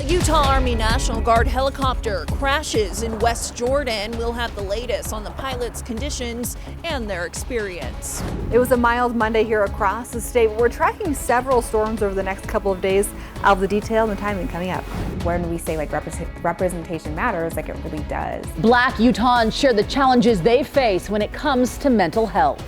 A Utah Army National Guard helicopter crashes in West Jordan. We'll have the latest on the pilot's conditions and their experience. It was a mild Monday here across the state. We're tracking several storms over the next couple of days. I'll have the detail and the timing coming up. When we say representation matters, it really does. Black Utahns share the challenges they face when it comes to mental health.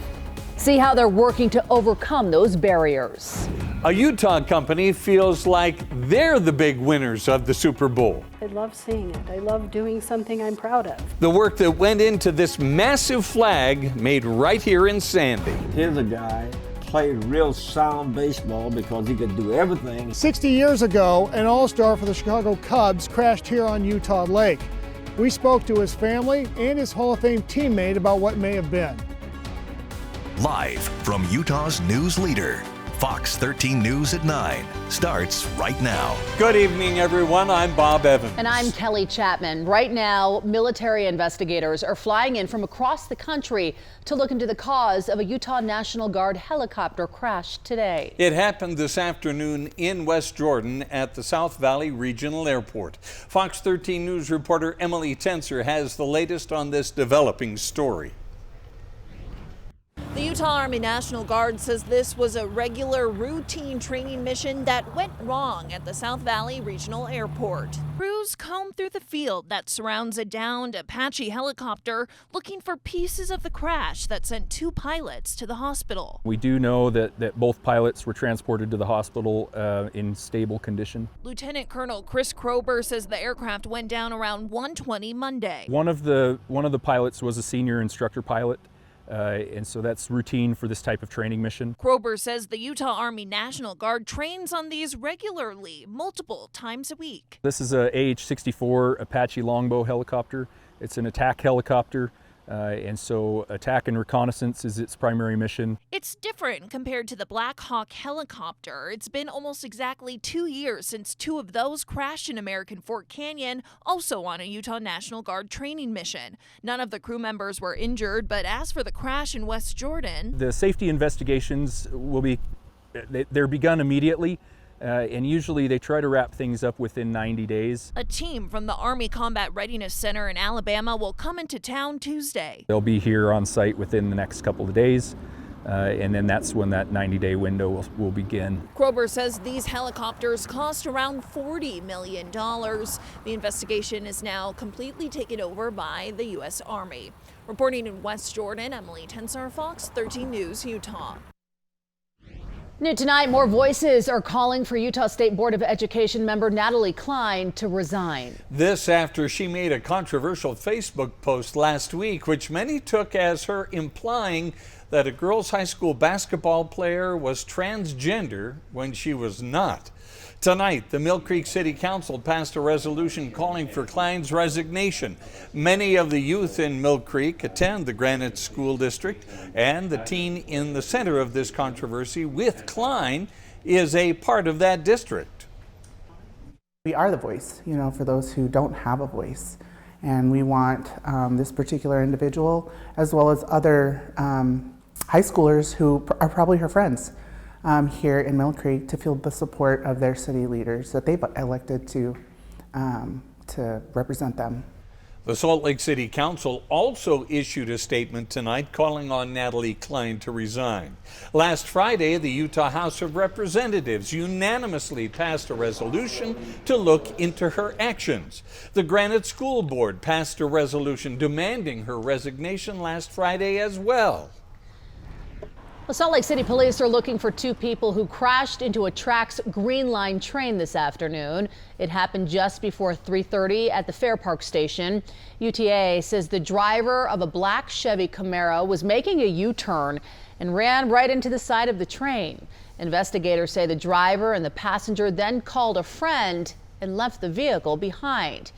See how they're working to overcome those barriers. A Utah company feels like they're the big winners of the Super Bowl. I love seeing it. I love doing something I'm proud of. The work that went into this massive flag made right here in Sandy. Here's a guy played real sound baseball because he could do everything. 60 years ago, an all-star for the Chicago Cubs crashed here on Utah Lake. We spoke to his family and his Hall of Fame teammate about what may have been. Live from Utah's news leader, Fox 13 News at 9 starts right now. Good evening, everyone. I'm Bob Evans. And I'm Kelly Chapman. Right now, military investigators are flying in from across the country to look into the cause of a Utah National Guard helicopter crash today. It happened this afternoon in West Jordan at the South Valley Regional Airport. Fox 13 News reporter Emily Tenser has the latest on this developing story. The Utah Army National Guard says this was a regular routine training mission that went wrong at the South Valley Regional Airport. Crews comb through the field that surrounds a downed Apache helicopter looking for pieces of the crash that sent two pilots to the hospital. We do know that both pilots were transported to the hospital in stable condition. Lieutenant Colonel Chris Krober says the aircraft went down around 1:20 Monday. One of the pilots was a senior instructor pilot. And so that's routine for this type of training mission. Krober says the Utah Army National Guard trains on these regularly, multiple times a week. This is a AH-64 Apache Longbow helicopter. It's an attack helicopter. And so attack and reconnaissance is its primary mission. It's different compared to the Black Hawk helicopter. It's been almost exactly 2 years since two of those crashed in American Fork Canyon, also on a Utah National Guard training mission. None of the crew members were injured, but as for the crash in West Jordan, the safety investigations they're begun immediately. And usually they try to wrap things up within 90 days. A team from the Army Combat Readiness Center in Alabama will come into town Tuesday. They'll be here on site within the next couple of days, and then that's when that 90-day window will begin. Krober says these helicopters cost around $40 million. The investigation is now completely taken over by the U.S. Army. Reporting in West Jordan, Emily Tenser, Fox 13 News, Utah. New tonight, more voices are calling for Utah State Board of Education member Natalie Klein to resign. This after she made a controversial Facebook post last week, which many took as her implying that a girls' high school basketball player was transgender when she was not. Tonight, the Mill Creek City Council passed a resolution calling for Klein's resignation. Many of the youth in Mill Creek attend the Granite School District, and the teen in the center of this controversy with Klein is a part of that district. We are the voice, for those who don't have a voice. And we want this particular individual, as well as other high schoolers who are probably her friends, here in Mill Creek, to feel the support of their city leaders that they've elected to represent them. The Salt Lake City Council also issued a statement tonight calling on Natalie Klein to resign. Last Friday, the Utah House of Representatives unanimously passed a resolution to look into her actions. The Granite School Board passed a resolution demanding her resignation last Friday as well. Well, Salt Lake City police are looking for two people who crashed into a Trax Green Line train this afternoon. It happened just before 3:30 at the Fair Park station. UTA says the driver of a black Chevy Camaro was making a U-turn and ran right into the side of the train. Investigators say the driver and the passenger then called a friend and left the vehicle behind.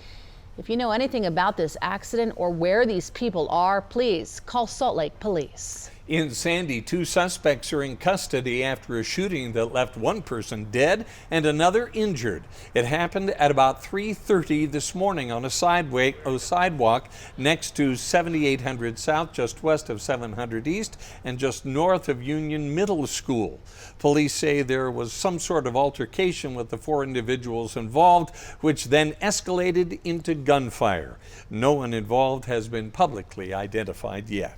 If you know anything about this accident or where these people are, please call Salt Lake Police. In Sandy, 2 suspects are in custody after a shooting that left one person dead and another injured. It happened at about 3:30 this morning on a sidewalk next to 7800 South, just west of 700 East, and just north of Union Middle School. Police say there was some sort of altercation with the 4 individuals involved, which then escalated into gunfire. No one involved has been publicly identified yet.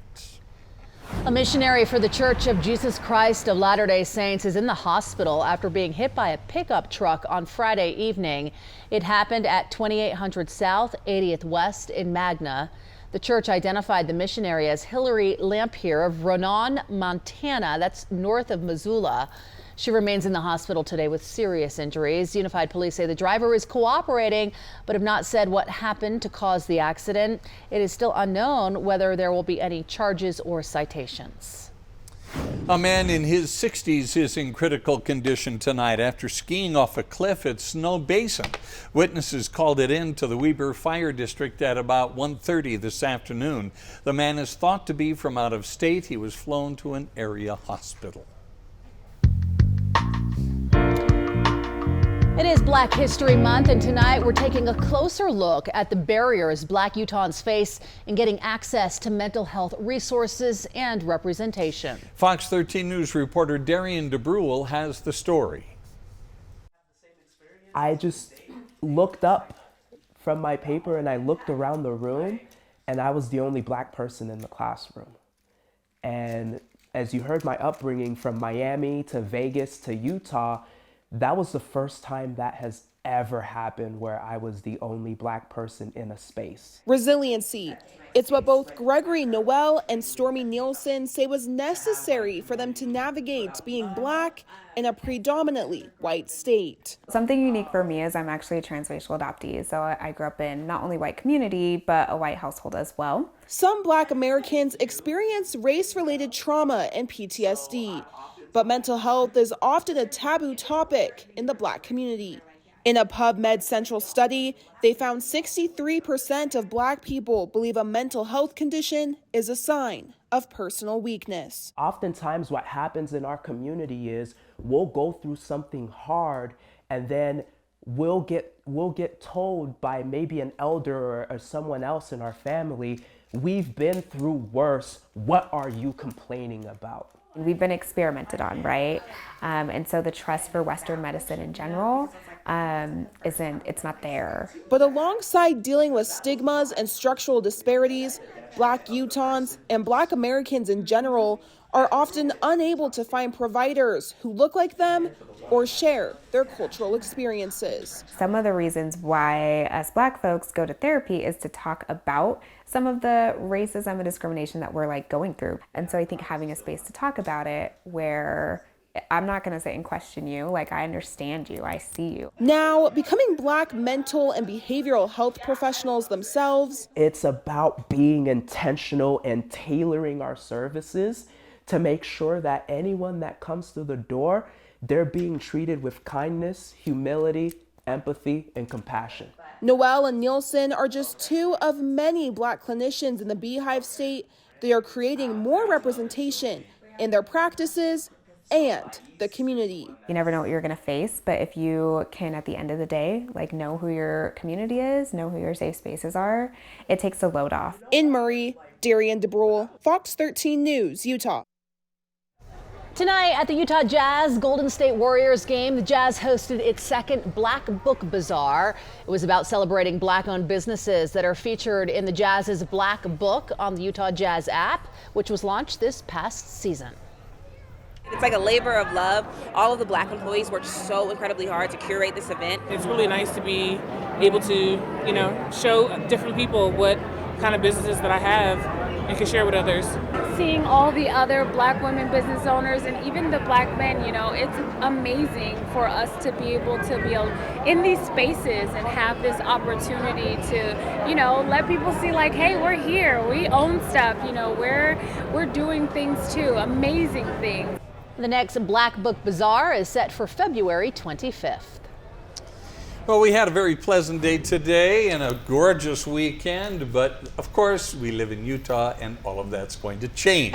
A missionary for the Church of Jesus Christ of Latter-day Saints is in the hospital after being hit by a pickup truck on Friday evening. It happened at 2800 South, 80th West in Magna. The church identified the missionary as Hillary Lampier of Ronan, Montana. That's north of Missoula. She remains in the hospital today with serious injuries. Unified Police say the driver is cooperating, but have not said what happened to cause the accident. It is still unknown whether there will be any charges or citations. A man in his 60s is in critical condition tonight after skiing off a cliff at Snow Basin. Witnesses called it in to the Weber Fire District at about 1:30 this afternoon. The man is thought to be from out of state. He was flown to an area hospital. It is Black History Month, and tonight we're taking a closer look at the barriers Black Utahns face in getting access to mental health resources and representation. Fox 13 News reporter Darian DeBrule has the story. I just looked up from my paper and I looked around the room, and I was the only Black person in the classroom. And as you heard my upbringing from Miami to Vegas to Utah, that was the first time that has ever happened where I was the only Black person in a space. Resiliency. It's what both Gregory Noel and Stormy Nielsen say was necessary for them to navigate being Black in a predominantly white state. Something unique for me is I'm actually a transracial adoptee, so I grew up in not only white community, but a white household as well. Some Black Americans experience race-related trauma and PTSD. But mental health is often a taboo topic in the Black community. In a PubMed Central study, they found 63% of Black people believe a mental health condition is a sign of personal weakness. Oftentimes what happens in our community is we'll go through something hard, and then we'll get told by maybe an elder or someone else in our family, we've been through worse, what are you complaining about? We've been experimented on, right? And so the trust for Western medicine in general it's not there. But alongside dealing with stigmas and structural disparities, Black Utahns and Black Americans in general are often unable to find providers who look like them or share their cultural experiences. Some of the reasons why us Black folks go to therapy is to talk about some of the racism and discrimination that we're going through. And so I think having a space to talk about it where I'm not going to sit and question you, I understand you, I see you. Now, becoming Black mental and behavioral health professionals themselves. It's about being intentional and tailoring our services to make sure that anyone that comes through the door, they're being treated with kindness, humility, empathy, and compassion. Noel and Nielsen are just 2 of many Black clinicians in the Beehive State. They are creating more representation in their practices and the community. You never know what you're going to face, but if you can, at the end of the day, know who your community is, know who your safe spaces are, it takes the load off. In Murray, Darian DeBrule, Fox 13 News, Utah. Tonight at the Utah Jazz Golden State Warriors game, the Jazz hosted its second Black Book Bazaar. It was about celebrating Black-owned businesses that are featured in the Jazz's Black Book on the Utah Jazz app, which was launched this past season. It's like a labor of love. All of the Black employees worked so incredibly hard to curate this event. It's really nice to be able to, show different people what kind of businesses that I have and can share with others. Seeing all the other Black women business owners and even the Black men, it's amazing for us to be able to be in these spaces and have this opportunity to, let people see hey, we're here, we own stuff, we're doing things too, amazing things. The next Black Book Bazaar is set for February 25th. Well, we had a very pleasant day today and a gorgeous weekend, but of course we live in Utah and all of that's going to change.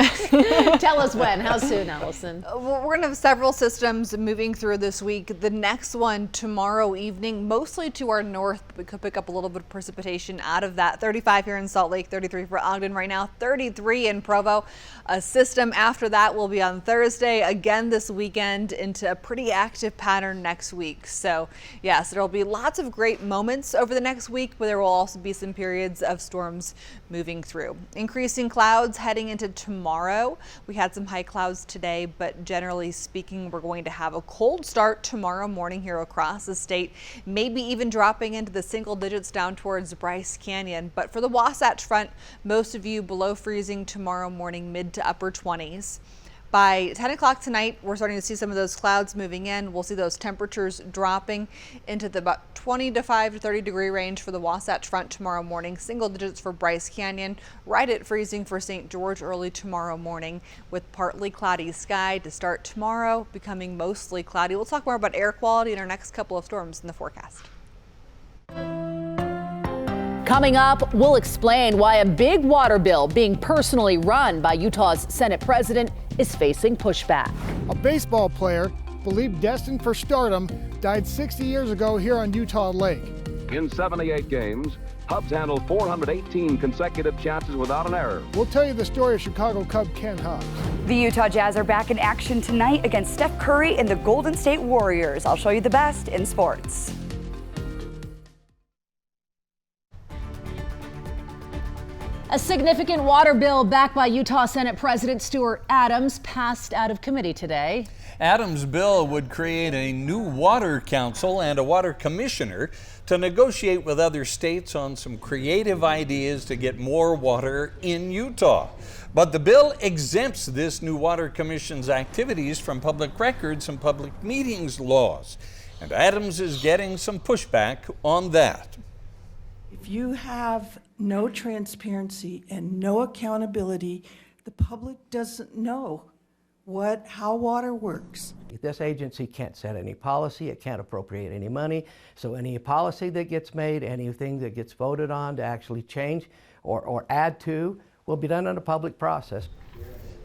Tell us when. How soon, Allison? We're going to have several systems moving through this week. The next one tomorrow evening, mostly to our north. We could pick up a little bit of precipitation out of that. 35 here in Salt Lake, 33 for Ogden right now, 33 in Provo. A system after that will be on Thursday, again this weekend, into a pretty active pattern next week. So yes, there'll be lots of great moments over the next week, but there will also be some periods of storms moving through. Increasing clouds heading into tomorrow. We had some high clouds today, but generally speaking, we're going to have a cold start tomorrow morning here across the state, maybe even dropping into the single digits down towards Bryce Canyon. But for the Wasatch Front, most of you below freezing tomorrow morning, mid to upper 20s. By 10 o'clock tonight, we're starting to see some of those clouds moving in. We'll see those temperatures dropping into the about 25 to 30 degree range for the Wasatch Front tomorrow morning. Single digits for Bryce Canyon, right at freezing for St. George early tomorrow morning, with partly cloudy sky to start tomorrow, becoming mostly cloudy. We'll talk more about air quality in our next couple of storms in the forecast. Coming up, we'll explain why a big water bill being personally run by Utah's Senate president is facing pushback. A baseball player believed destined for stardom died 60 years ago here on Utah Lake. In 78 games, Cubs handled 418 consecutive chances without an error. We'll tell you the story of Chicago Cub Ken Huggs. The Utah Jazz are back in action tonight against Steph Curry and the Golden State Warriors. I'll show you the best in sports. A significant water bill backed by Utah Senate President Stuart Adams passed out of committee today. Adams' bill would create a new water council and a water commissioner to negotiate with other states on some creative ideas to get more water in Utah. But the bill exempts this new water commission's activities from public records and public meetings laws. And Adams is getting some pushback on that. If you have no transparency and no accountability, the public doesn't know how water works. This agency can't set any policy, it can't appropriate any money, so any policy that gets made, anything that gets voted on to actually change or add to will be done in a public process.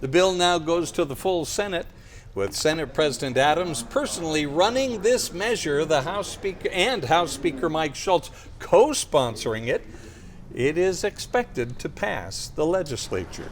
The bill now goes to the full Senate, with Senate President Adams personally running this measure, the House Speaker Mike Schultz co-sponsoring it. It is expected to pass the legislature.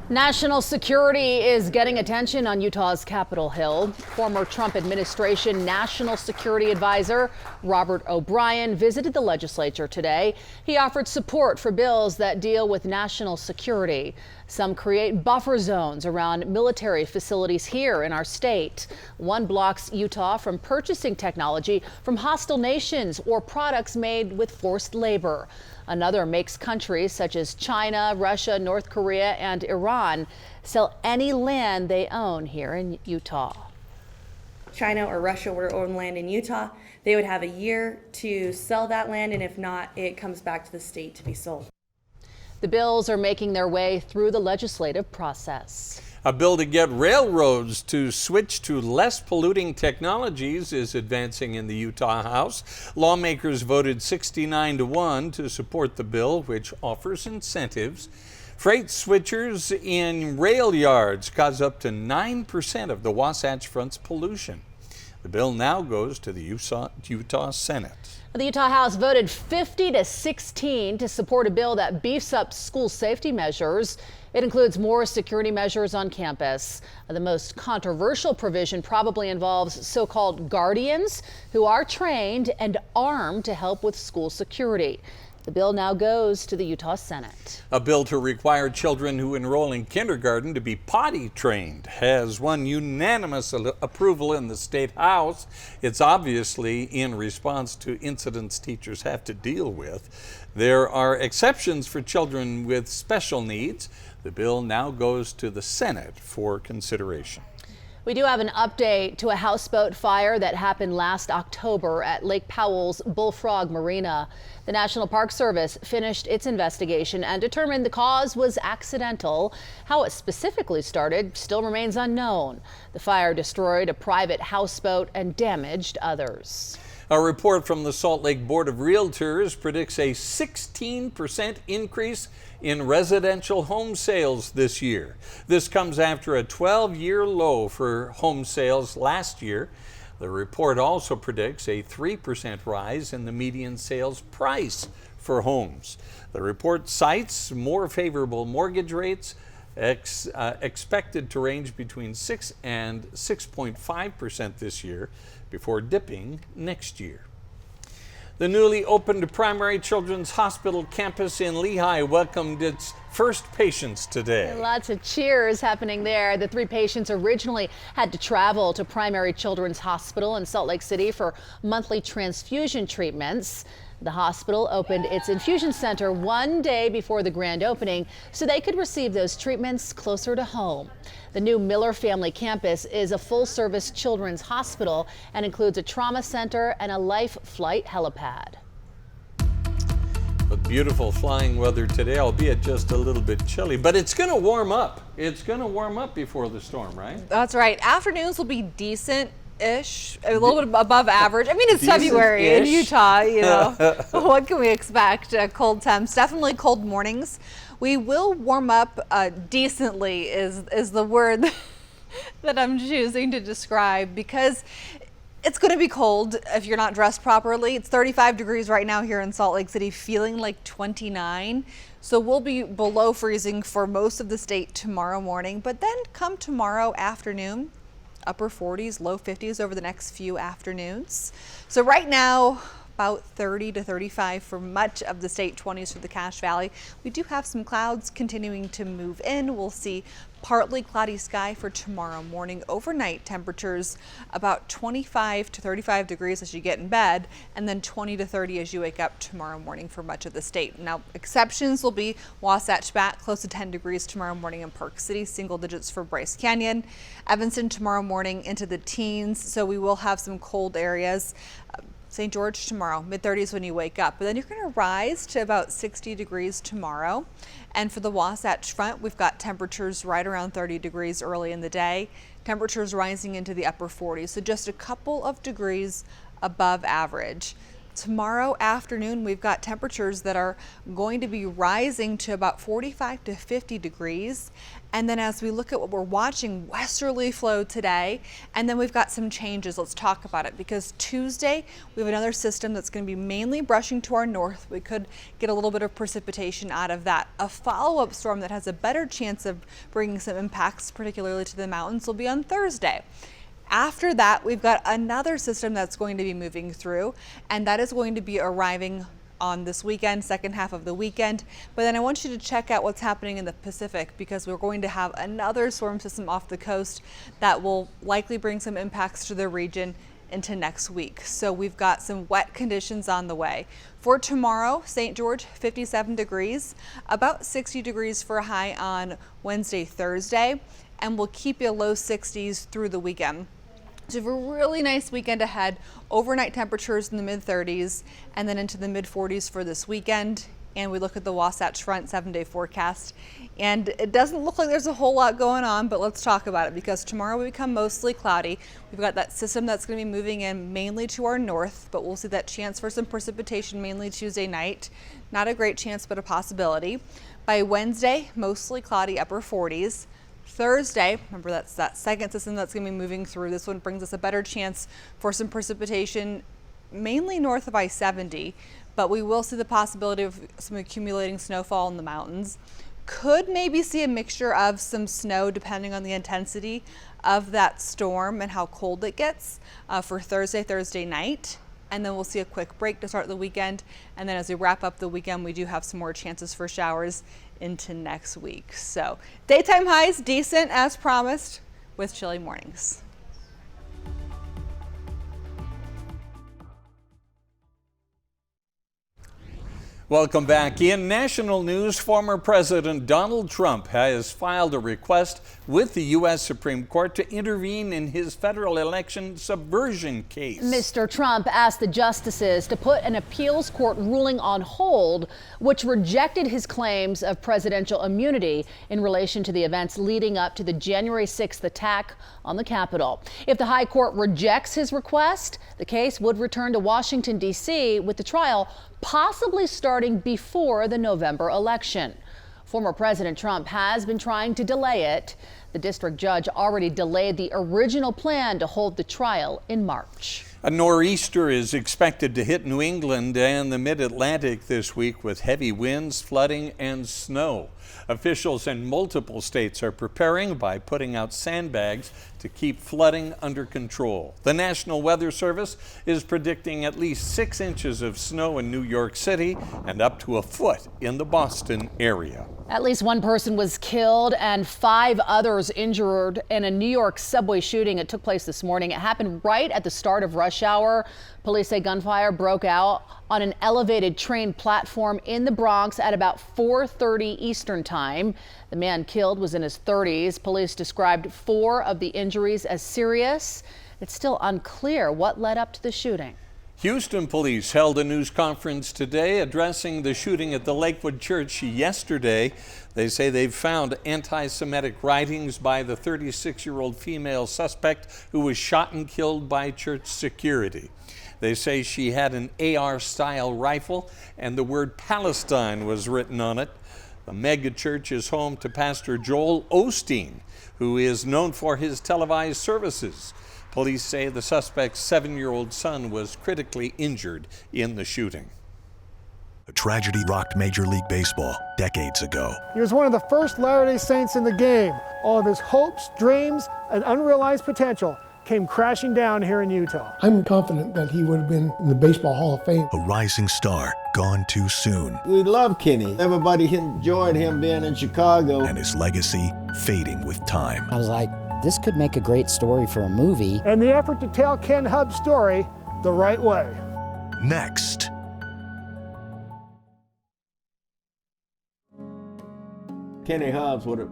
National security is getting attention on Utah's Capitol Hill. Former Trump administration National Security Advisor Robert O'Brien visited the legislature today. He offered support for bills that deal with national security. Some create buffer zones around military facilities here in our state. One blocks Utah from purchasing technology from hostile nations or products made with forced labor. Another makes countries such as China, Russia, North Korea, and Iran sell any land they own here in Utah. China or Russia were to own land in Utah, they would have a year to sell that land, and if not, it comes back to the state to be sold. The bills are making their way through the legislative process. A bill to get railroads to switch to less polluting technologies is advancing in the Utah House. Lawmakers voted 69-1 to support the bill, which offers incentives. Freight switchers in rail yards cause up to 9% of the Wasatch Front's pollution. The bill now goes to the Utah Senate. The Utah House voted 50-16 to support a bill that beefs up school safety measures. It includes more security measures on campus. The most controversial provision probably involves so-called guardians who are trained and armed to help with school security. The bill now goes to the Utah Senate. A bill to require children who enroll in kindergarten to be potty trained has won unanimous approval in the State House. It's obviously in response to incidents teachers have to deal with. There are exceptions for children with special needs. The bill now goes to the Senate for consideration. We do have an update to a houseboat fire that happened last October at Lake Powell's Bullfrog Marina. The National Park Service finished its investigation and determined the cause was accidental. How it specifically started still remains unknown. The fire destroyed a private houseboat and damaged others. A report from the Salt Lake Board of Realtors predicts a 16% increase in residential home sales this year. This comes after a 12-year low for home sales last year. The report also predicts a 3% rise in the median sales price for homes. The report cites more favorable mortgage rates, expected to range between 6 and 6.5% this year before dipping next year. The newly opened Primary Children's Hospital campus in Lehigh welcomed its first patients today. Lots of cheers happening there. The 3 patients originally had to travel to Primary Children's Hospital in Salt Lake City for monthly transfusion treatments. The hospital opened its infusion center one day before the grand opening so they could receive those treatments closer to home. The new Miller Family Campus is a full-service children's hospital and includes a trauma center and a life flight helipad. With beautiful flying weather today, albeit just a little bit chilly, but it's going to warm up. It's going to warm up before the storm, right? That's right. Afternoons will be decent-ish, a little bit above average. I mean, it's February in Utah, you know. What can we expect? Cold temps, definitely cold mornings. We will warm up decently is the word that I'm choosing to describe, because it's going to be cold if you're not dressed properly. It's 35 degrees right now here in Salt Lake City, feeling like 29. So we'll be below freezing for most of the state tomorrow morning, but then come tomorrow afternoon, upper 40s, low 50s over the next few afternoons. So right now, about 30 to 35 for much of the state, 20s for the Cache Valley. We do have some clouds continuing to move in. We'll see partly cloudy sky for tomorrow morning. Overnight temperatures about 25 to 35 degrees as you get in bed, and then 20 to 30 as you wake up tomorrow morning for much of the state. Now, exceptions will be Wasatch back close to 10 degrees tomorrow morning in Park City, single digits for Bryce Canyon. Evanston tomorrow morning into the teens, so we will have some cold areas. St. George tomorrow, mid-30s when you wake up, but then you're going to rise to about 60 degrees tomorrow. And for the Wasatch Front, we've got temperatures right around 30 degrees early in the day, temperatures rising into the upper 40s, so just a couple of degrees above average. Tomorrow afternoon, we've got temperatures that are going to be rising to about 45 to 50 degrees. And then as we look at what we're watching, westerly flow today, and then we've got some changes. Let's talk about it, because Tuesday we have another system that's going to be mainly brushing to our north. We could get a little bit of precipitation out of that. A follow-up storm that has a better chance of bringing some impacts, particularly to the mountains, will be on Thursday. After that, we've got another system that's going to be moving through, and that is going to be arriving on this weekend, second half of the weekend. But then I want you to check out what's happening in the Pacific, because we're going to have another storm system off the coast that will likely bring some impacts to the region into next week. So we've got some wet conditions on the way. For tomorrow, St. George, 57 degrees, about 60 degrees for a high on Wednesday, Thursday, and we'll keep you low 60s through the weekend. So we have a really nice weekend ahead. Overnight temperatures in the mid-30s and then into the mid-40s for this weekend. And we look at the Wasatch Front 7-day forecast, and it doesn't look like there's a whole lot going on, but let's talk about it, because tomorrow we become mostly cloudy. We've got that system that's going to be moving in mainly to our north, but we'll see that chance for some precipitation mainly Tuesday night. Not a great chance, but a possibility. By Wednesday, mostly cloudy, upper 40s. Thursday, remember that's that second system that's going to be moving through. This one brings us a better chance for some precipitation, mainly north of I-70, but we will see the possibility of some accumulating snowfall in the mountains. Could maybe see a mixture of some snow depending on the intensity of that storm and how cold it gets for Thursday night. And then we'll see a quick break to start the weekend. And then as we wrap up the weekend, we do have some more chances for showers into next week. So daytime highs decent as promised, with chilly mornings. Welcome back. In national news, former President Donald Trump has filed a request with the U.S. Supreme Court to intervene in his federal election subversion case. Mr. Trump asked the justices to put an appeals court ruling on hold, which rejected his claims of presidential immunity in relation to the events leading up to the January 6th attack on the Capitol. If the high court rejects his request, the case would return to Washington, D.C., with the trial possibly starting before the November election. Former President Trump has been trying to delay it. The district judge already delayed the original plan to hold the trial in March. A nor'easter is expected to hit New England and the mid-Atlantic this week with heavy winds, flooding, and snow. Officials in multiple states are preparing by putting out sandbags to keep flooding under control. The National Weather Service is predicting at least 6 inches of snow in New York City and up to a foot in the Boston area. At least one person was killed and 5 others injured in a New York subway shooting. It took place this morning. It happened right at the start of rush hour. Police say gunfire broke out on an elevated train platform in the Bronx at about 4:30 Eastern Time. The man killed was in his 30s. Police described 4 of the injuries as serious. It's still unclear what led up to the shooting. Houston police held a news conference today addressing the shooting at the Lakewood Church yesterday. They say they've found anti-Semitic writings by the 36-year-old female suspect who was shot and killed by church security. They say she had an AR-style rifle and the word Palestine was written on it. The mega church is home to Pastor Joel Osteen, who is known for his televised services. Police say the suspect's 7-year-old son was critically injured in the shooting. A tragedy rocked Major League Baseball decades ago. He was one of the first Latter-day Saints in the game. All of his hopes, dreams, and unrealized potential came crashing down here in Utah. I'm confident that he would have been in the Baseball Hall of Fame. A rising star gone too soon. We love Kenny. Everybody enjoyed him being in Chicago. And his legacy fading with time. I was like, this could make a great story for a movie. And the effort to tell Ken Hubb's story the right way. Next. Kenny Hubbs would have,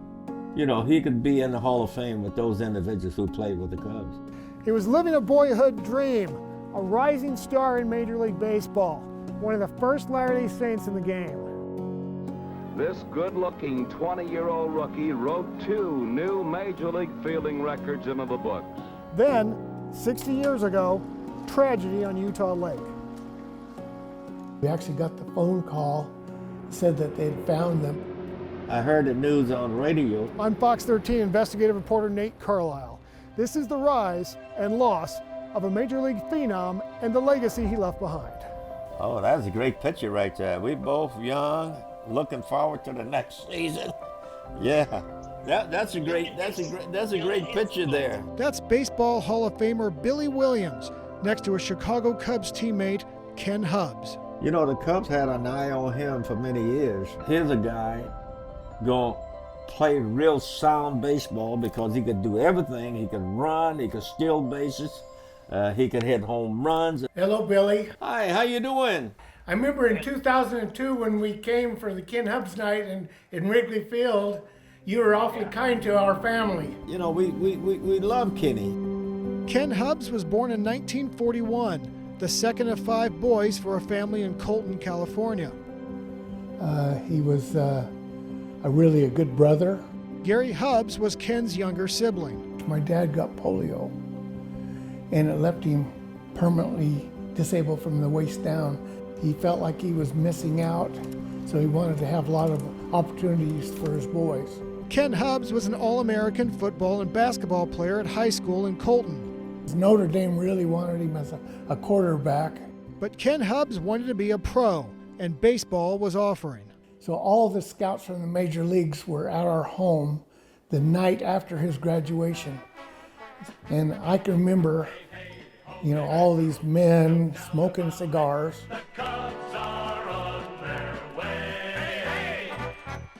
he could be in the Hall of Fame with those individuals who played with the Cubs. He was living a boyhood dream, a rising star in Major League Baseball, one of the first Latter-day Saints in the game. This good-looking 20-year-old rookie wrote 2 new Major League fielding records into the books. Then, 60 years ago, tragedy on Utah Lake. We actually got the phone call, said that they'd found them. I heard the news on radio. I'm Fox 13 investigative reporter Nate Carlisle. This is the rise and loss of a Major League phenom and the legacy he left behind. Oh, that's a great picture right there. We both young, looking forward to the next season. Yeah, that's a great picture there. That's Baseball Hall of Famer Billy Williams next to a Chicago Cubs teammate, Ken Hubbs. The Cubs had an eye on him for many years. Here's a guy going to play real sound baseball because he could do everything. He could run, he could steal bases, he could hit home runs. Hello, Billy. Hi, how you doing? I remember in 2002 when we came for the Ken Hubbs night in Wrigley Field, you were awfully kind to our family. We love Kenny. Ken Hubbs was born in 1941, the second of 5 boys for a family in Colton, California. He was really a good brother. Gary Hubbs was Ken's younger sibling. My dad got polio, and it left him permanently disabled from the waist down. He felt like he was missing out, so he wanted to have a lot of opportunities for his boys. Ken Hubbs was an All-American football and basketball player at high school in Colton. Notre Dame really wanted him as a quarterback. But Ken Hubbs wanted to be a pro, and baseball was offering. So all the scouts from the major leagues were at our home the night after his graduation. And I can remember, all these men smoking cigars.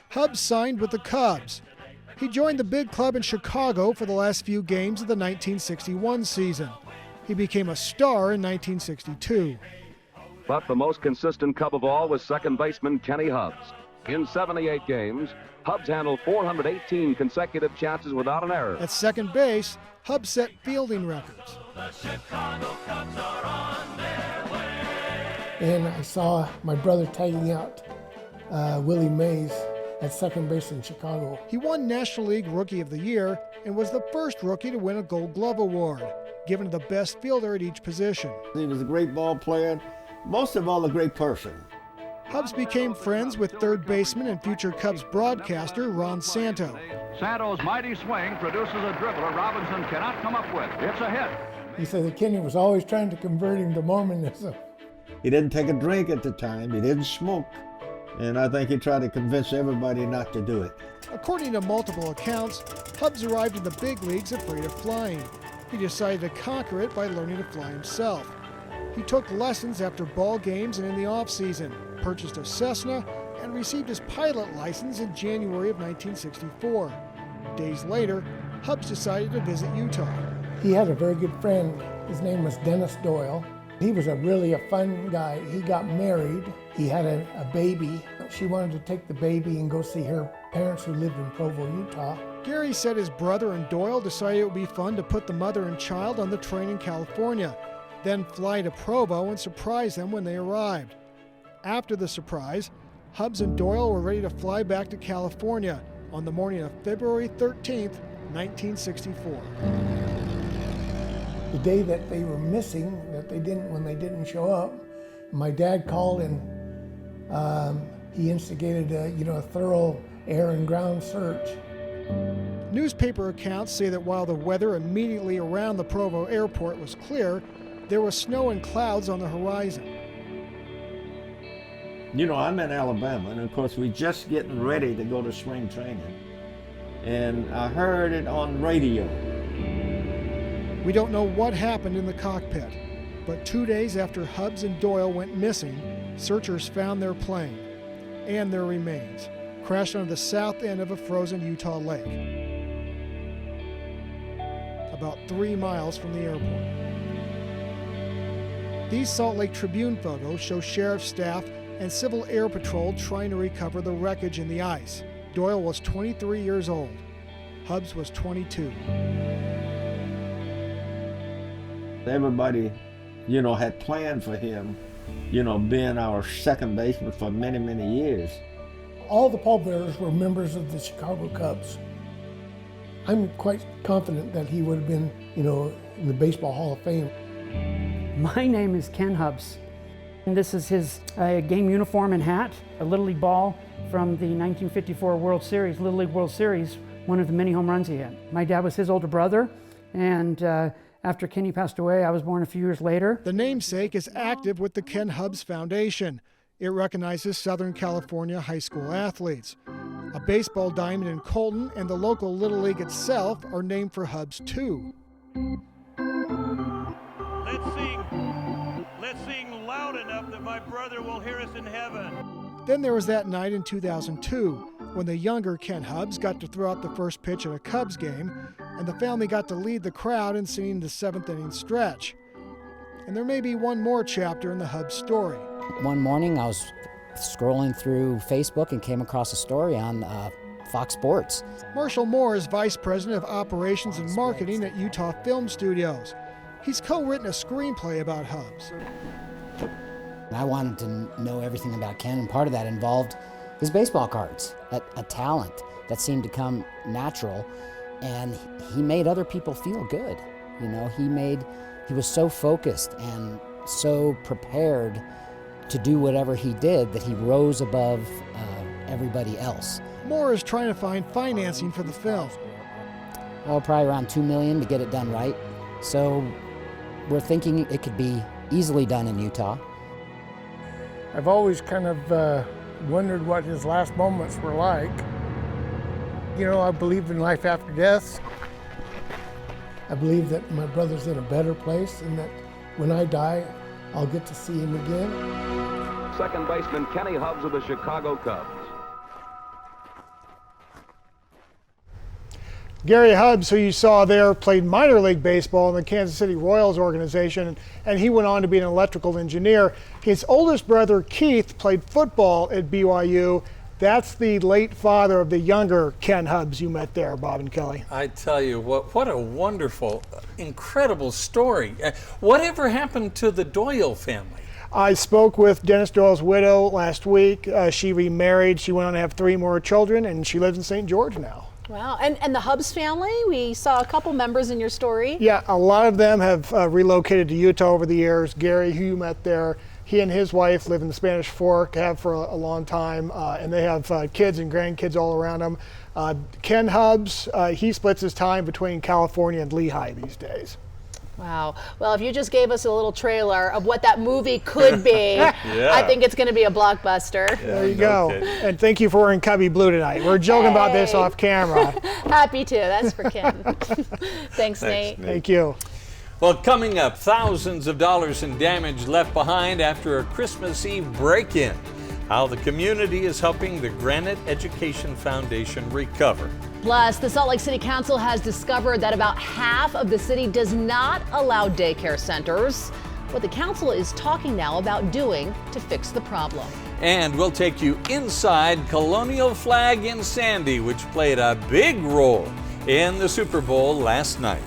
Hubbs signed with the Cubs. He joined the big club in Chicago for the last few games of the 1961 season. He became a star in 1962. But the most consistent Cub of all was second baseman Kenny Hubbs. In 78 games, Hubbs handled 418 consecutive chances without an error. At second base, Hubbs set fielding records. And I saw my brother tagging out Willie Mays at second base in Chicago. He won National League Rookie of the Year and was the first rookie to win a Gold Glove Award, given to the best fielder at each position. He was a great ball player, most of all a great person. Hubbs became friends with third baseman and future Cubs broadcaster Ron Santo. Santo's mighty swing produces a dribbler Robinson cannot come up with. It's a hit. He said that Kenny was always trying to convert him to Mormonism. He didn't take a drink at the time, he didn't smoke, and I think he tried to convince everybody not to do it. According to multiple accounts, Hubbs arrived in the big leagues afraid of flying. He decided to conquer it by learning to fly himself. He took lessons after ball games and in the off-season, purchased a Cessna, and received his pilot license in January of 1964. Days later, Hubbs decided to visit Utah. He had a very good friend. His name was Dennis Doyle. He was really a fun guy. He got married. He had a baby. She wanted to take the baby and go see her parents who lived in Provo, Utah. Gary said his brother and Doyle decided it would be fun to put the mother and child on the train in California, then fly to Provo and surprise them when they arrived. After the surprise, Hubbs and Doyle were ready to fly back to California on the morning of February 13th, 1964. The day that they were missing, when they didn't show up, my dad called and he instigated a thorough air and ground search. Newspaper accounts say that while the weather immediately around the Provo airport was clear, there was snow and clouds on the horizon. You know, I'm in Alabama, and of course we're just getting ready to go to spring training. And I heard it on radio. We don't know what happened in the cockpit, but 2 days after Hubbs and Doyle went missing, searchers found their plane and their remains, crashed onto the south end of a frozen Utah lake, about 3 miles from the airport. These Salt Lake Tribune photos show sheriff's staff and Civil Air Patrol trying to recover the wreckage in the ice. Doyle was 23 years old. Hubbs was 22. Everybody, had planned for him, being our second baseman for many, many years. All the pallbearers were members of the Chicago Cubs. I'm quite confident that he would have been, in the Baseball Hall of Fame. My name is Ken Hubbs, and this is his game uniform and hat, a Little League ball from the 1954 World Series, Little League World Series, one of the many home runs he had. My dad was his older brother, and after Kenny passed away, I was born a few years later. The namesake is active with the Ken Hubbs Foundation. It recognizes Southern California high school athletes. A baseball diamond in Colton and the local Little League itself are named for Hubbs too. Let's sing loud enough that my brother will hear us in heaven. Then there was that night in 2002 when the younger Ken Hubbs got to throw out the first pitch at a Cubs game, and the family got to lead the crowd in singing the 7th inning stretch. And there may be one more chapter in the Hubbs story. One morning I was scrolling through Facebook and came across a story on Fox Sports. Marshall Moore is Vice President of Operations and Marketing at Utah Film Studios. He's co-written a screenplay about Hubbs. I wanted to know everything about Ken, and part of that involved his baseball cards, a talent that seemed to come natural, and he made other people feel good. He was so focused and so prepared to do whatever he did that he rose above everybody else. Moore is trying to find financing for the film. Oh, probably around $2 million to get it done right. So we're thinking it could be easily done in Utah. I've always kind of wondered what his last moments were like. I believe in life after death. I believe that my brother's in a better place and that when I die, I'll get to see him again. Second baseman Kenny Hubbs of the Chicago Cubs. Gary Hubbs, who you saw there, played minor league baseball in the Kansas City Royals organization, and he went on to be an electrical engineer. His oldest brother, Keith, played football at BYU. That's the late father of the younger Ken Hubbs you met there, Bob and Kelly. I tell you what a wonderful, incredible story. Whatever happened to the Doyle family? I spoke with Dennis Doyle's widow last week. She remarried. She went on to have 3 more children, and she lives in St. George now. Wow, and the Hubbs family, we saw a couple members in your story. Yeah, a lot of them have relocated to Utah over the years. Gary, who you met there, he and his wife live in the Spanish Fork, have for a long time, and they have kids and grandkids all around them. Ken Hubbs, he splits his time between California and Lehigh these days. Wow. Well, if you just gave us a little trailer of what that movie could be, I think it's going to be a blockbuster. Yeah, there you go. And thank you for wearing Cubby Blue tonight. We're joking about this off camera. Happy to. That's for Ken. Thanks, Nate. Thank you. Well, coming up, thousands of dollars in damage left behind after a Christmas Eve break-in. How the community is helping the Granite Education Foundation recover. Plus, the Salt Lake City Council has discovered that about half of the city does not allow daycare centers. What the council is talking now about doing to fix the problem. And we'll take you inside Colonial Flag in Sandy, which played a big role in the Super Bowl last night.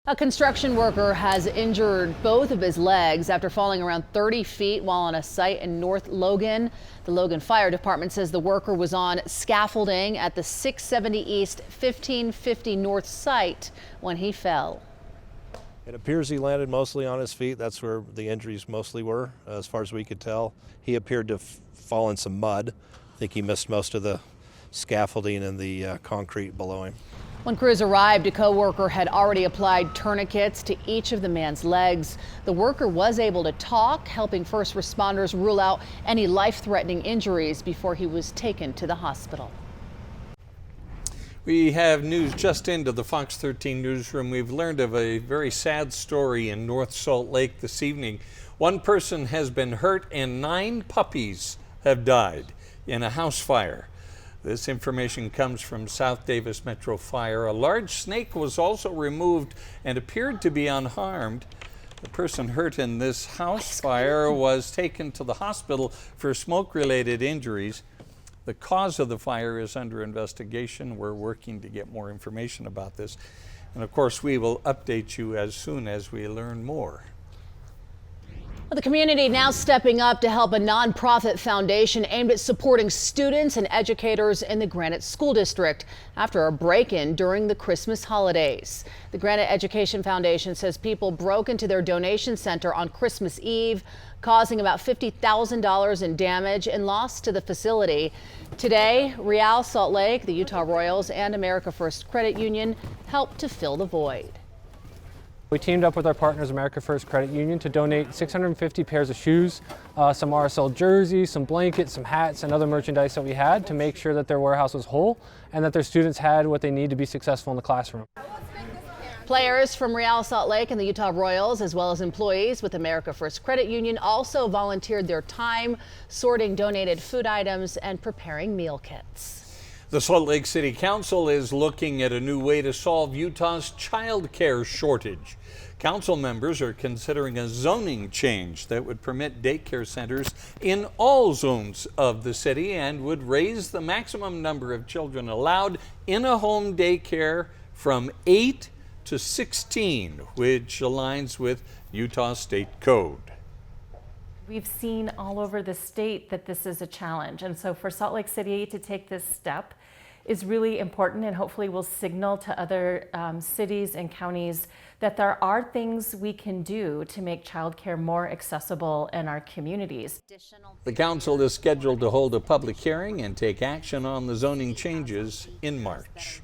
A construction worker has injured both of his legs after falling around 30 feet while on a site in North Logan. The Logan Fire Department says the worker was on scaffolding at the 670 East 1550 North site when he fell. It appears he landed mostly on his feet. That's where the injuries mostly were, as far as we could tell. He appeared to fall in some mud. I think he missed most of the scaffolding and the concrete below him. When crews arrived, a co-worker had already applied tourniquets to each of the man's legs. The worker was able to talk, helping first responders rule out any life-threatening injuries before he was taken to the hospital. We have news just into the Fox 13 newsroom. We've learned of a very sad story in North Salt Lake this evening. One person has been hurt and 9 puppies have died in a house fire. This information comes from South Davis Metro Fire. A large snake was also removed and appeared to be unharmed. The person hurt in this house fire was taken to the hospital for smoke-related injuries. The cause of the fire is under investigation. We're working to get more information about this. And of course, we will update you as soon as we learn more. Well, the community now stepping up to help a nonprofit foundation aimed at supporting students and educators in the Granite School District after a break-in during the Christmas holidays. The Granite Education Foundation says people broke into their donation center on Christmas Eve, causing about $50,000 in damage and loss to the facility. Today, Real Salt Lake, the Utah Royals, and America First Credit Union helped to fill the void. We teamed up with our partners, America First Credit Union, to donate 650 pairs of shoes, some RSL jerseys, some blankets, some hats, and other merchandise that we had to make sure that their warehouse was whole and that their students had what they need to be successful in the classroom. Players from Real Salt Lake and the Utah Royals, as well as employees with America First Credit Union, also volunteered their time sorting donated food items and preparing meal kits. The Salt Lake City Council is looking at a new way to solve Utah's child care shortage. Council members are considering a zoning change that would permit daycare centers in all zones of the city and would raise the maximum number of children allowed in a home daycare from 8 to 16, which aligns with Utah State Code. We've seen all over the state that this is a challenge, and so for Salt Lake City to take this step is really important, and hopefully will signal to other cities and counties that there are things we can do to make childcare more accessible in our communities. The council is scheduled to hold a public hearing and take action on the zoning changes in March.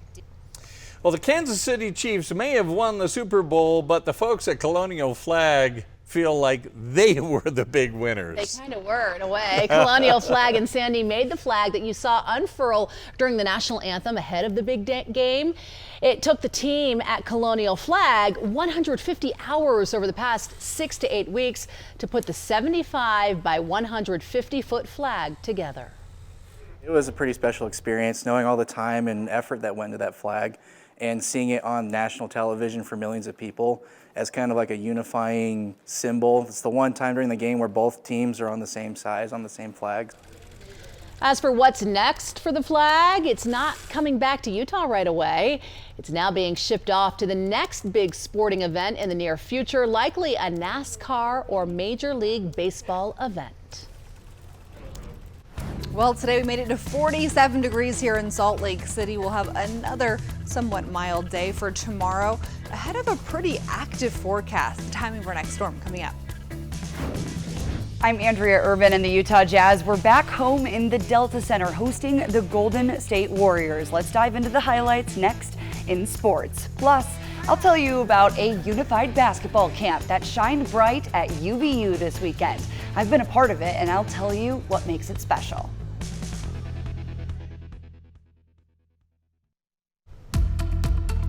Well, the Kansas City Chiefs may have won the Super Bowl, but the folks at Colonial Flag feel like they were the big winners. They kind of were, in a way. Colonial Flag in Sandy made the flag that you saw unfurl during the national anthem ahead of the big game. It took the team at Colonial Flag 150 hours over the past 6 to 8 weeks to put the 75 by 150 foot flag together. It was a pretty special experience, knowing all the time and effort that went into that flag and seeing it on national television for millions of people as kind of like a unifying symbol. It's the one time during the game where both teams are on the same side, on the same flag. As for what's next for the flag, it's not coming back to Utah right away. It's now being shipped off to the next big sporting event in the near future, likely a NASCAR or Major League Baseball event. Well, today we made it to 47 degrees here in Salt Lake City. We'll have another somewhat mild day for tomorrow ahead of a pretty active forecast. The timing of our next storm coming up. I'm Andrea Irvin and the Utah Jazz. We're back home in the Delta Center hosting the Golden State Warriors. Let's dive into the highlights next in sports. Plus, I'll tell you about a unified basketball camp that shined bright at UVU this weekend. I've been a part of it and I'll tell you what makes it special.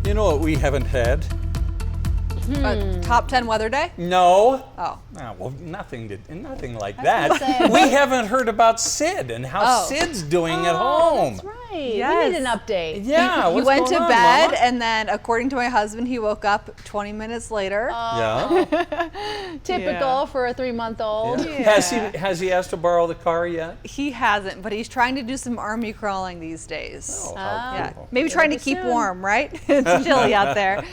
You know what we haven't had? A top 10 weather day? No. Oh. Well, nothing like that. We haven't heard about Sid and how Sid's doing at home. That's right. Yes. We need an update. Yeah. He went to bed, and then, according to my husband, he woke up 20 minutes later. Typical for a 3-month-old. Yeah. Has he asked to borrow the car yet? He hasn't, but he's trying to do some army crawling these days. Oh, yeah. cool. Maybe trying to keep warm, right? It's chilly out there.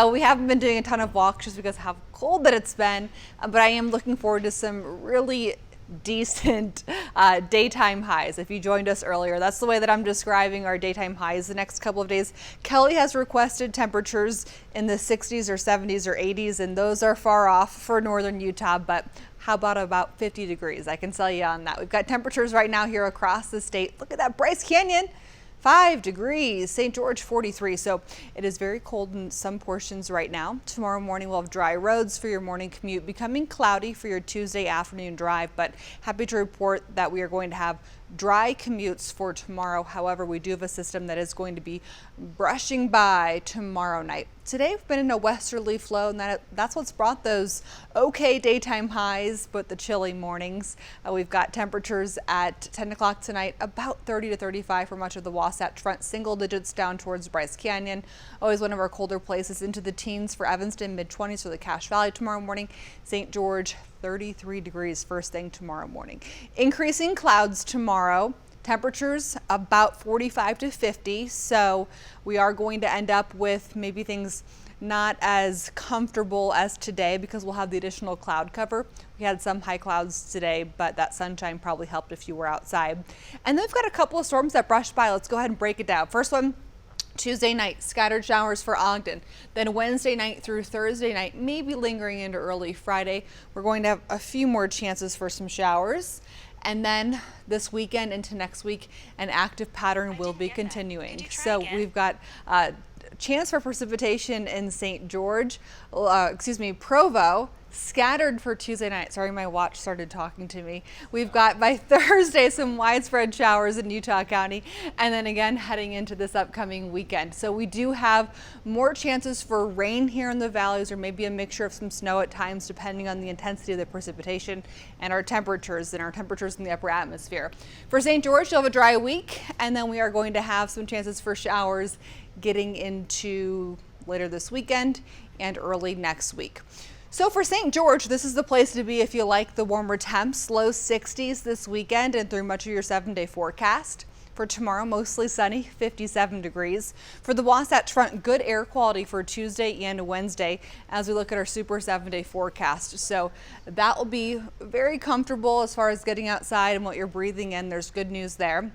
We haven't been doing a ton of walks just because of how cold that it's been, but I am looking forward to some really decent daytime highs. If you joined us earlier, that's the way that I'm describing our daytime highs the next couple of days. Kelly has requested temperatures in the 60s or 70s or 80s, and those are far off for northern Utah, but how about 50 degrees? I can sell you on that. We've got temperatures right now here across the state. Look at that, Bryce Canyon. 5 degrees, St. George 43. So it is very cold in some portions right now. Tomorrow morning we'll have dry roads for your morning commute, becoming cloudy for your Tuesday afternoon drive, but happy to report that we are going to have dry commutes for tomorrow. However, we do have a system that is going to be brushing by tomorrow night. Today we've been in a westerly flow, and that's what's brought those okay daytime highs, but the chilly mornings. We've got temperatures at 10 o'clock tonight, about 30 to 35 for much of the Wasatch Front, single digits down towards Bryce Canyon. Always one of our colder places, into the teens for Evanston, mid-20s for the Cache Valley tomorrow morning. St. George, 33 degrees first thing tomorrow morning. Increasing clouds tomorrow. Temperatures about 45 to 50, so we are going to end up with maybe things not as comfortable as today because we'll have the additional cloud cover. We had some high clouds today, but that sunshine probably helped if you were outside. And then we've got a couple of storms that brushed by. Let's go ahead and break it down. First one, Tuesday night, scattered showers for Ogden. Then Wednesday night through Thursday night, maybe lingering into early Friday. We're going to have a few more chances for some showers. And then this weekend into next week, an active pattern will be continuing. So we've got a chance for precipitation in St. George, Provo, scattered for Tuesday night. Sorry, my watch started talking to me. We've got by Thursday some widespread showers in Utah County, and then again heading into this upcoming weekend. So we do have more chances for rain here in the valleys, or maybe a mixture of some snow at times depending on the intensity of the precipitation and our temperatures in the upper atmosphere. For St. George, you'll have a dry week, and then we are going to have some chances for showers getting into later this weekend and early next week. So for St. George, this is the place to be if you like the warmer temps. Low 60s this weekend and through much of your 7-day forecast. For tomorrow, mostly sunny, 57 degrees. For the Wasatch Front, good air quality for Tuesday and Wednesday as we look at our super 7-day forecast. So that will be very comfortable as far as getting outside and what you're breathing in. There's good news there.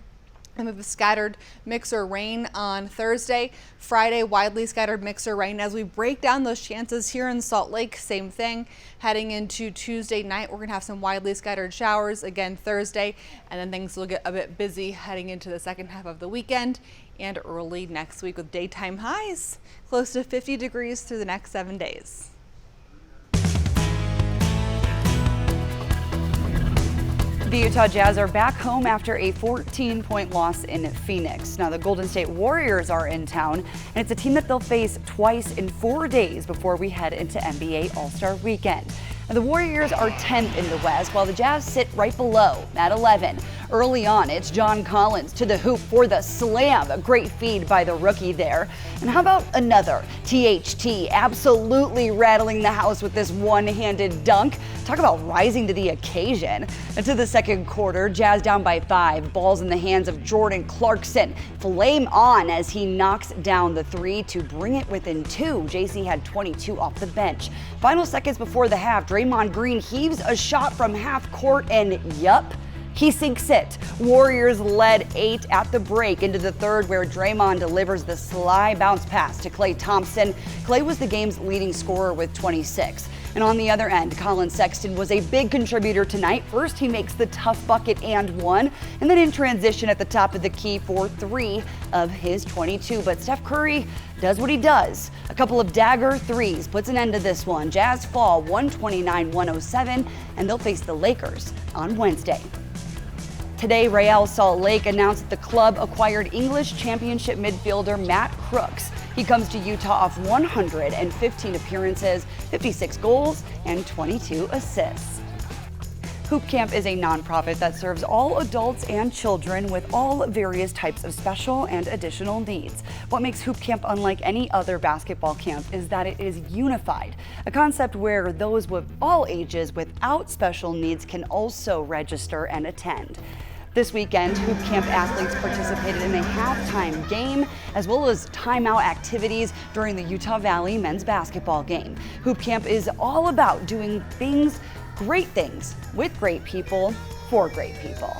And we have a scattered mixer rain on Thursday. Friday, widely scattered mixer rain. As we break down those chances here in Salt Lake, same thing. Heading into Tuesday night, we're going to have some widely scattered showers again Thursday, and then things will get a bit busy heading into the second half of the weekend and early next week with daytime highs close to 50 degrees through the next 7 days. The Utah Jazz are back home after a 14-point loss in Phoenix. Now the Golden State Warriors are in town, and it's a team that they'll face twice in 4 days before we head into NBA All-Star Weekend. Now, the Warriors are 10th in the West, while the Jazz sit right below at 11. Early on, it's John Collins to the hoop for the slam. A great feed by the rookie there. And how about another? THT absolutely rattling the house with this one-handed dunk. Talk about rising to the occasion. Into the second quarter, Jazz down by 5. Ball's in the hands of Jordan Clarkson. Flame on as he knocks down the 3 to bring it within 2. JC had 22 off the bench. Final seconds before the half, Draymond Green heaves a shot from half court and yup, he sinks it. Warriors led 8 at the break into the third, where Draymond delivers the sly bounce pass to Klay Thompson. Klay was the game's leading scorer with 26. And on the other end, Colin Sexton was a big contributor tonight. First, he makes the tough bucket and 1, and then in transition at the top of the key for 3 of his 22. But Steph Curry does what he does. A couple of dagger 3s puts an end to this one. Jazz fall 129-107, and they'll face the Lakers on Wednesday. Today, Real Salt Lake announced that the club acquired English championship midfielder Matt Crooks. He comes to Utah off 115 appearances, 56 goals, and 22 assists. Hoop Camp is a nonprofit that serves all adults and children with all various types of special and additional needs. What makes Hoop Camp unlike any other basketball camp is that it is unified, a concept where those with all ages without special needs can also register and attend. This weekend, Hoop Camp athletes participated in a halftime game as well as timeout activities during the Utah Valley men's basketball game. Hoop Camp is all about doing things, great things, with great people, for great people.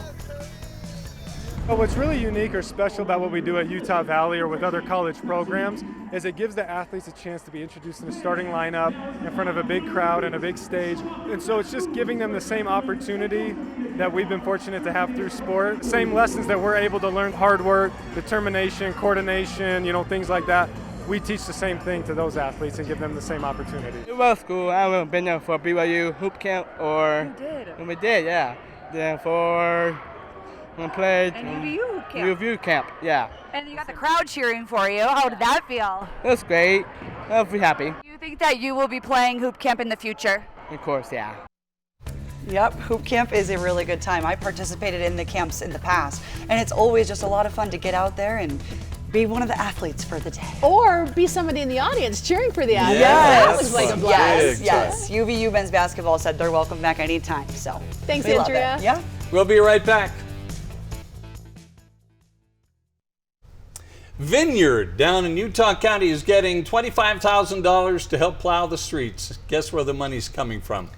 Well, what's really unique or special about what we do at Utah Valley or with other college programs is it gives the athletes a chance to be introduced in the starting lineup in front of a big crowd and a big stage. And so it's just giving them the same opportunity that we've been fortunate to have through sport. Same lessons that we're able to learn: hard work, determination, coordination, things like that. We teach the same thing to those athletes and give them the same opportunity. It was cool. I haven't been there for BYU Hoop Camp or... You did? We did, yeah. Then for... We played UVU camp, yeah. And you got the crowd cheering for you. How did that feel? It was great. I'll be happy. Do you think that you will be playing Hoop Camp in the future? Of course, yeah. Yep, Hoop Camp is a really good time. I participated in the camps in the past, and it's always just a lot of fun to get out there and be one of the athletes for the day. Or be somebody in the audience cheering for the athletes. Yes, That looks like a blast. Yes. UVU men's basketball said they're welcome back anytime. So Thanks, we love it. Andrea. Yeah. We'll be right back. Vineyard down in Utah County is getting $25,000 to help plow the streets. Guess where the money's coming from?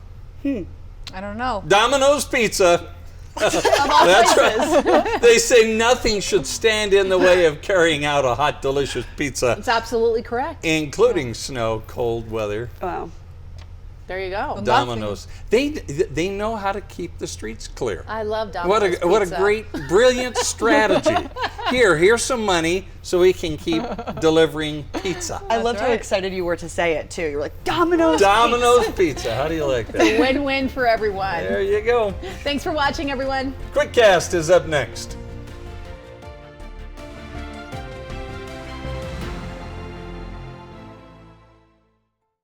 I don't know. Domino's Pizza. Of all That's places. right. They say nothing should stand in the way of carrying out a hot, delicious pizza, It's absolutely correct. including snow, cold weather. Wow. There you go. Domino's. They know how to keep the streets clear. I love Domino's What a pizza. great, brilliant strategy. Here's some money so we can keep delivering pizza. I loved how excited you were to say it too. You were like, Domino's Pizza. How do you like It's a that? win-win for everyone. There you go. Thanks for watching, everyone. QuickCast is up next.